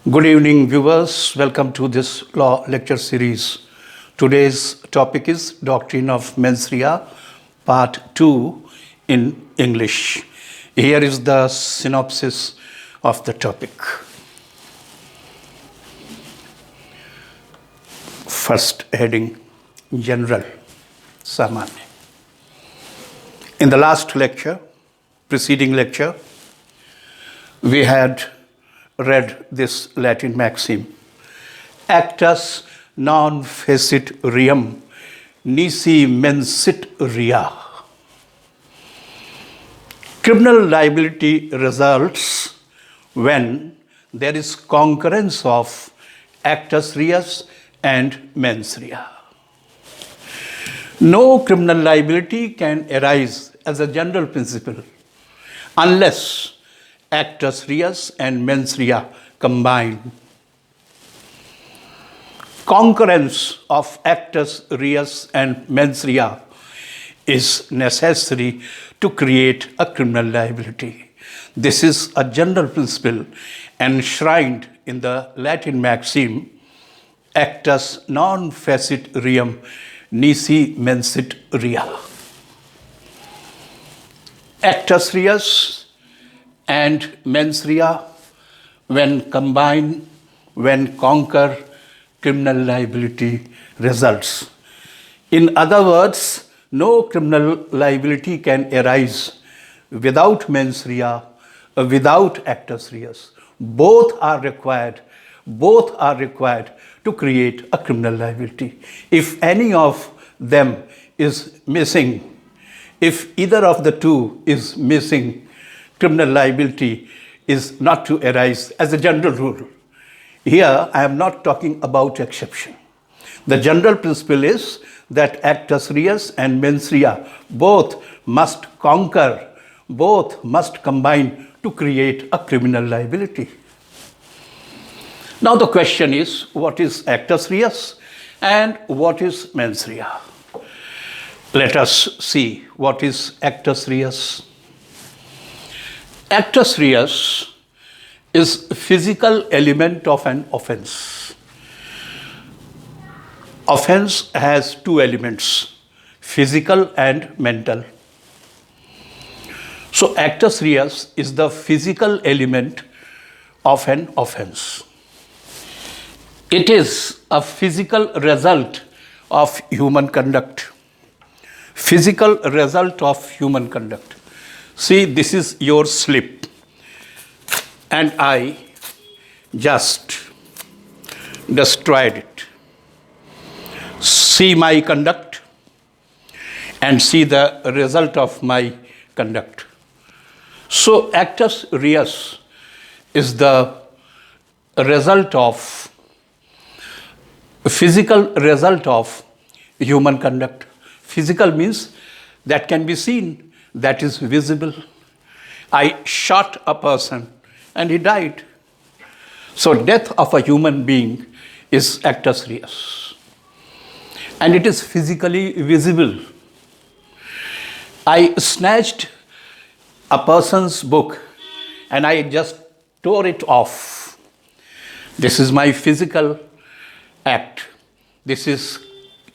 Good evening, viewers. Welcome to this law lecture series. Today's topic is Doctrine of Mens Rea, Part 2 in English. Here is the synopsis of the topic. First heading, General, Samanya. In the last lecture, preceding lecture, we had read this Latin maxim, actus non fecit reum, nisi mensit rea. Criminal liability results when there is concurrence of actus reus and mens rea. No criminal liability can arise as a general principle unless actus reus and mens rea combine. Concurrence of actus reus and mens rea is necessary to create a criminal liability. This is a general principle enshrined in the Latin maxim, actus non fecit reum, nisi mensit rea. Actus reus and mens rea, when combined, when conquer, criminal liability results. In other words, no criminal liability can arise without mens rea, without actus reus. Both are required to create a criminal liability. If any of them is missing, if either of the two is missing, criminal liability is not to arise as a general rule. Here, I am not talking about exception. The general principle is that actus reus and mens rea both must conquer, both must combine to create a criminal liability. Now the question is, what is actus reus and what is mens rea? Let us see what is actus reus. Actus reus is physical element of an offense. Offense has two elements, physical and mental. So actus reus is the physical element of an offense. It is a physical result of human conduct. Physical result of human conduct. See, this is your slip, and I just destroyed it. See my conduct and see the result of my conduct. So, actus reus is the result of, physical result of human conduct. Physical means that can be seen, that is visible. I shot a person and he died. So death of a human being is actus reus. And it is physically visible. I snatched a person's book and I just tore it off. This is my physical act. This is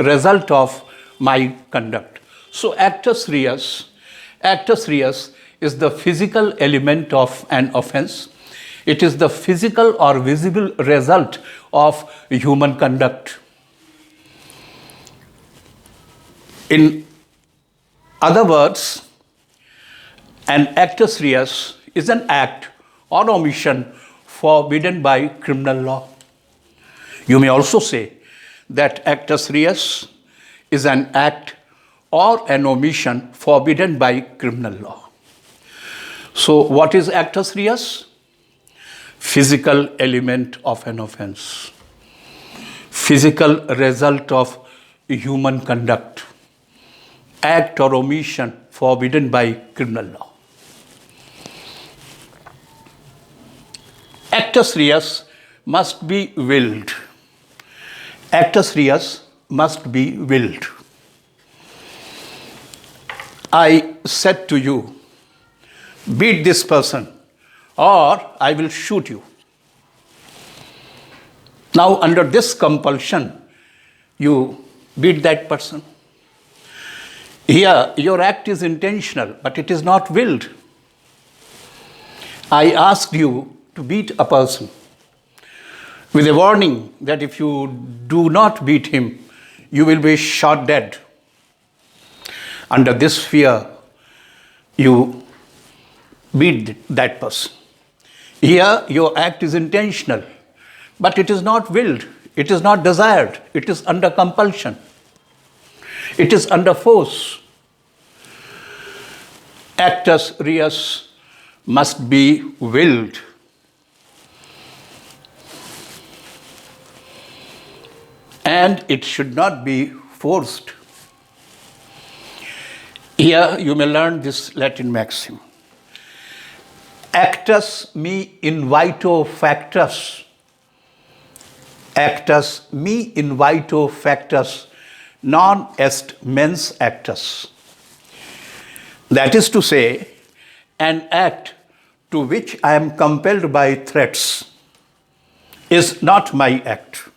result of my conduct. So actus reus is the physical element of an offense. It is the physical or visible result of human conduct. In other words, an actus reus is an act or omission forbidden by criminal law. You may also say that actus reus is an act or an omission forbidden by criminal law. So what is actus reus? Physical element of an offense. Physical result of human conduct. Act or omission forbidden by criminal law. Actus reus must be willed. Actus reus must be willed. I said to you, beat this person or I will shoot you. Now, under this compulsion, you beat that person. Here, your act is intentional, but it is not willed. I asked you to beat a person with a warning that if you do not beat him, you will be shot dead. Under this fear, you beat that person. Here, your act is intentional, but it is not willed, it is not desired, it is under compulsion, it is under force. Actus reus must be willed. And it should not be forced. Here you may learn this Latin maxim. Actus me invito factus. Actus me invito factus non est mens actus. That is to say, an act to which I am compelled by threats is not my act.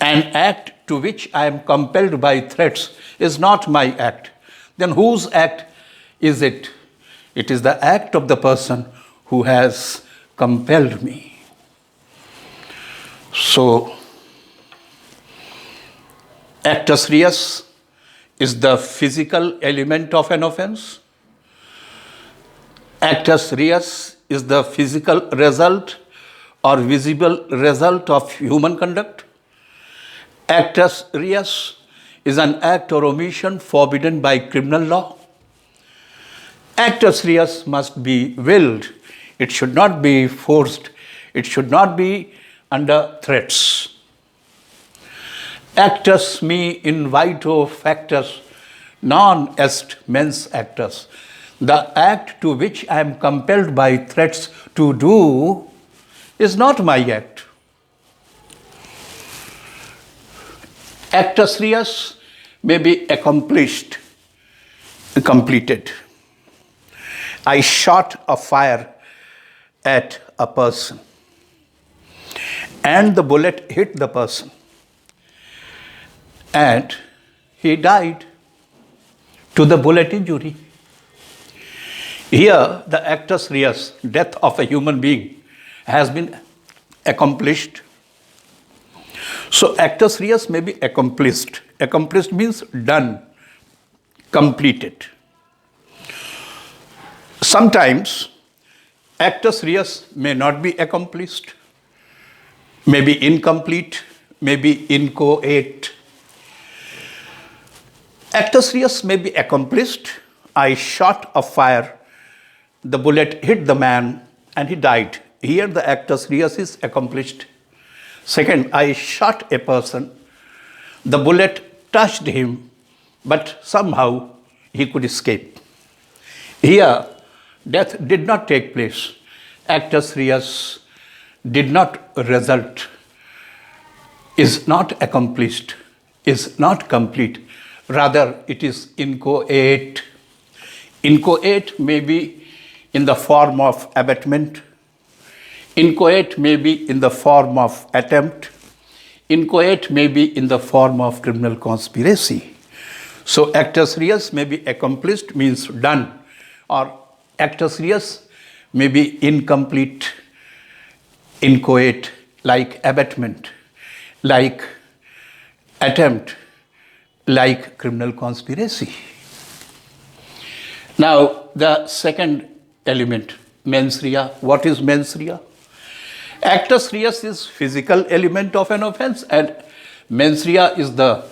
An act to which I am compelled by threats is not my act. Then whose act is it? It is the act of the person who has compelled me. So, actus reus is the physical element of an offense. Actus reus is the physical result or visible result of human conduct. Actus reus is an act or omission forbidden by criminal law. Actus reus must be willed. It should not be forced. It should not be under threats. Actus me invito factus non est mens actus. The act to which I am compelled by threats to do is not my act. Actus reus may be accomplished, completed. I shot a fire at a person and the bullet hit the person and he died to the bullet injury. Here, the actus reus, death of a human being, has been accomplished. So, actus reus may be accomplished. Accomplished means done, completed. Sometimes, actus reus may not be accomplished, may be incomplete, may be inchoate. Actus reus may be accomplished. I shot a fire, the bullet hit the man, and he died. Here the actus reus is accomplished. Second, I shot a person, the bullet touched him, but somehow he could escape. Here, death did not take place. Actus reus did not result, is not accomplished, is not complete. Rather, it is inchoate. Inchoate may be in the form of abatement. Inchoate may be in the form of attempt. Inchoate may be in the form of criminal conspiracy. So, actus reus may be accomplished, means done, or actus reus may be incomplete, inchoate, like abatement, like attempt, like criminal conspiracy. Now, the second element, mens rea. What is mens rea? Actus reus is physical element of an offense and mens rea is the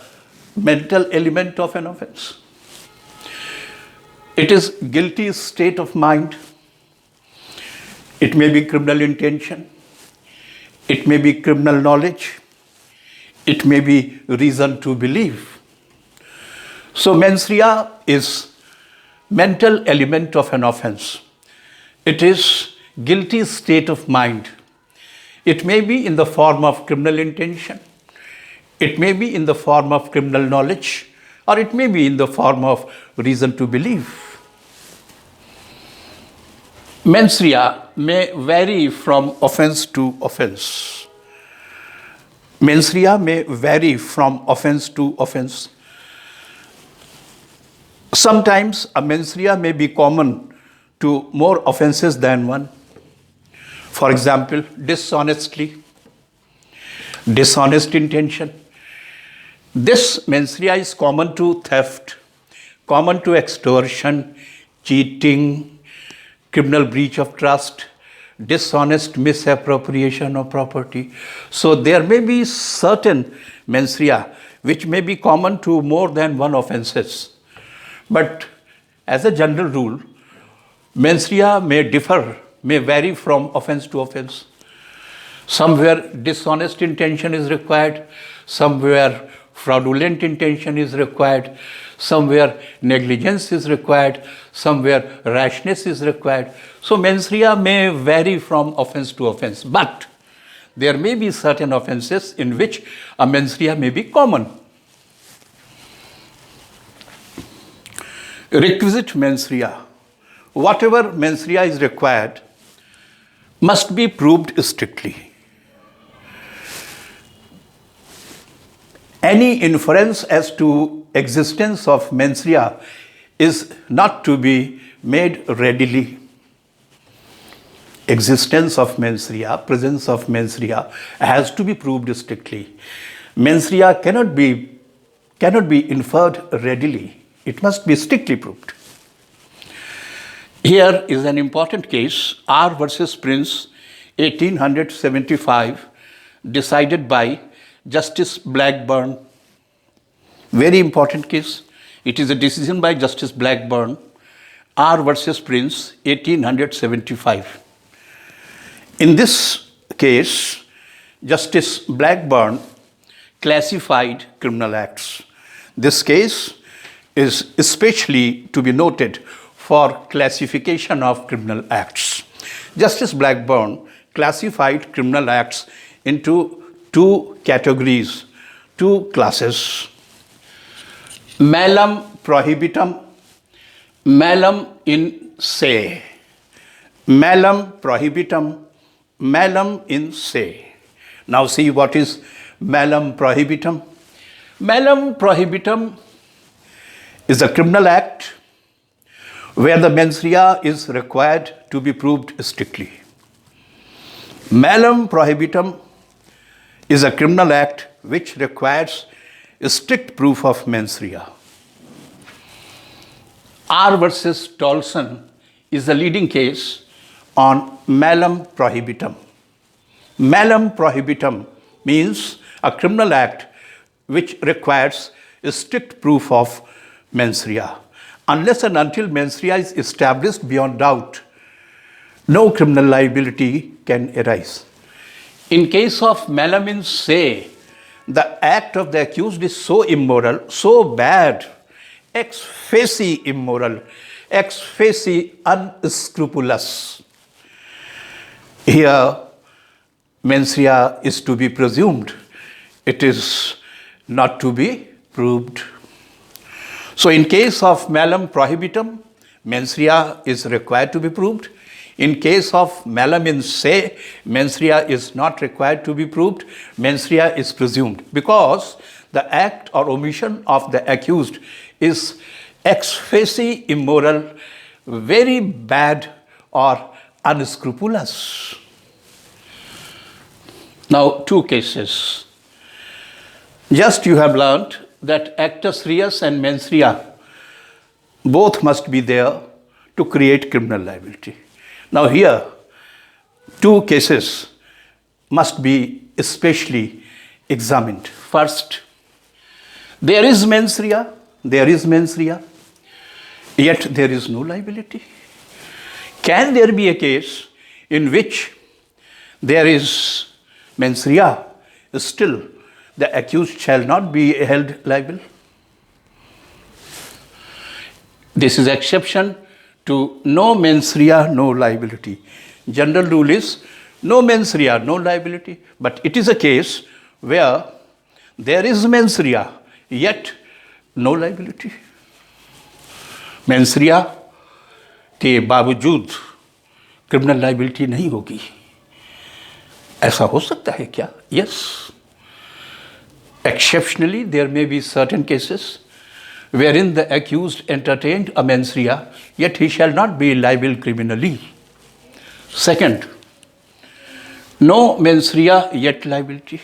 mental element of an offense. It is guilty state of mind. It may be criminal intention. It may be criminal knowledge. It may be reason to believe. So mens rea is mental element of an offense. It is guilty state of mind. It may be in the form of criminal intention. It may be in the form of criminal knowledge, or it may be in the form of reason to believe. Mens rea may vary from offense to offense. Mens rea may vary from offense to offense. Sometimes a mens rea may be common to more offenses than one. For example, dishonest intention. This mens rea is common to theft, common to extortion, cheating, criminal breach of trust, dishonest misappropriation of property. So there may be certain mens rea which may be common to more than one offenses. But as a general rule, mens rea may differ, may vary from offense to offense. Somewhere dishonest intention is required, somewhere fraudulent intention is required, somewhere negligence is required, somewhere rashness is required. So mens rea may vary from offense to offense, but there may be certain offenses in which a mens rea may be common. Requisite mens rea. Whatever mens rea is required must be proved strictly. Any inference as to existence of mens rea is not to be made readily. Existence of mens rea, presence of mens rea has to be proved strictly. Mens rea cannot be inferred readily. It must be strictly proved. Here is an important case, R versus Prince, 1875, decided by Justice Blackburn. Very important case. It is a decision by Justice Blackburn, R versus Prince, 1875. In this case, Justice Blackburn classified criminal acts. This case is especially to be noted for classification of criminal acts. Justice Blackburn classified criminal acts into two categories, two classes. Malum prohibitum, malum in se. Malum prohibitum, malum in se. Now see what is malum prohibitum. Malum prohibitum is a criminal act where the mens rea is required to be proved strictly. Malum prohibitum is a criminal act which requires strict proof of mens rea. R versus Tolson is the leading case on malum prohibitum. Malum prohibitum means a criminal act which requires strict proof of mens rea. Unless and until mens rea is established beyond doubt, no criminal liability can arise. In case of malum in se, the act of the accused is so immoral, so bad, ex facie immoral, ex facie unscrupulous. Here, mens rea is to be presumed. It is not to be proved. So in case of malum prohibitum, mens rea is required to be proved. In case of malum in se, mens rea is not required to be proved. Mens rea is presumed because the act or omission of the accused is ex facie immoral, very bad or unscrupulous. Now, two cases. Just you have learnt that actus reus and mens rea both must be there to create criminal liability. Now here, two cases must be especially examined. First, there is mens rea, yet there is no liability. Can there be a case in which there is mens rea, still the accused shall not be held liable? This is exception to no mens rea, no liability. General rule is no mens rea, no liability. But it is a case where there is mens rea, yet no liability. Mens rea के बावजूद criminal liability नहीं होगी, ऐसा हो सकता है क्या? Yes, Exceptionally, there may be certain cases wherein the accused entertained a mens rea, yet he shall not be liable criminally. Second, no mens rea, yet liability.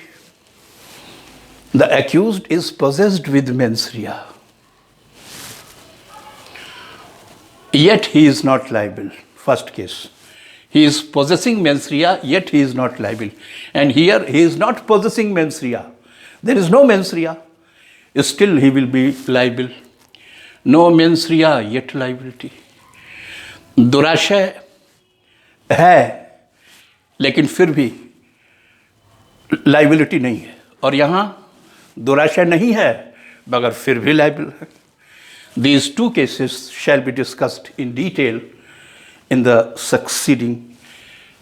The accused is possessed with mens rea, yet he is not liable. First case. He is possessing mens rea, yet he is not liable. And here he is not possessing mens rea. There is no mens rea. Still he will be liable. No mens rea, yet liability. दुराशय है लेकिन फिर भी liability नहीं है, और यहाँ दुराशय नहीं है मगर फिर भी लाइबल है. These two cases shall be discussed in detail in the succeeding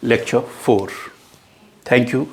lecture 4. Thank you.